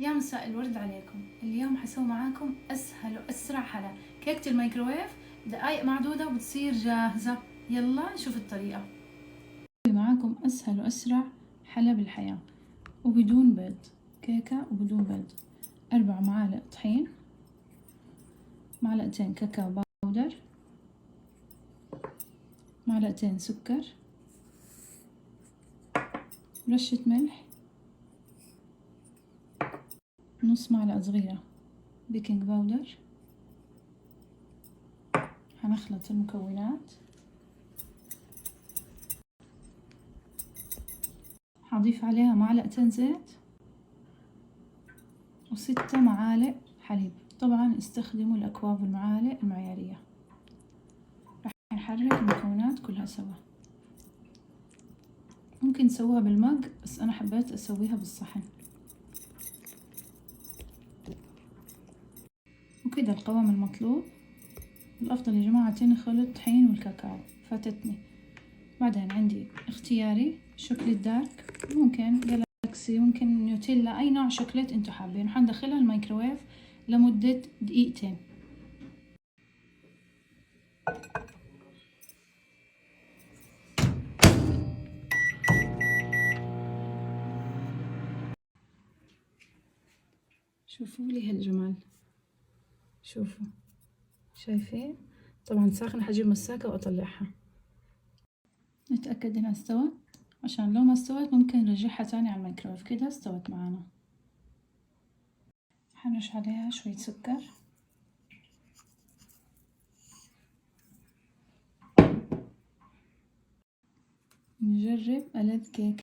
يا مساء الورد عليكم. اليوم حسوي معاكم أسهل وأسرع حلا كيكة الميكروويف. دقايق معدودة وبتصير جاهزة. يلا نشوف الطريقة. حسوي معاكم أسهل وأسرع حلا بالحياة وبدون بيض. كيكة وبدون بيض. 4 معالق طحين، معلقتين كاكاو باودر، معلقتين سكر، رشة ملح، نص معلقة صغيرة بيكنج باودر. هنخلط المكونات. هضيف عليها معلقتين زيت و6 معالق حليب. طبعا استخدموا الأكواب والمعالق المعيارية. راح نحرك المكونات كلها سوا. ممكن تسووها بالمج بس أنا حبيت أسويها بالصحن. وكده القوام المطلوب. الأفضل يا جماعة تنخلوا الطحين والكاكاو، فاتتني. بعدين عندي اختياري شوكليت دارك، ممكن جالاكسي، ممكن نيوتيلا، أي نوع شوكليت انتو حابين. وحندخلها الميكروويف لمدة دقيقتين. شوفوا لي هالجمال، شوفوا، شايفين؟ طبعا ساخنة، حجيب مساكة وأطلعها. نتأكد إنها استوت، عشان لو ما استوت ممكن نرجعها تاني على الميكرويف. كده استوت معانا. حنرش عليها شوية سكر. نجرب ألذ كيك.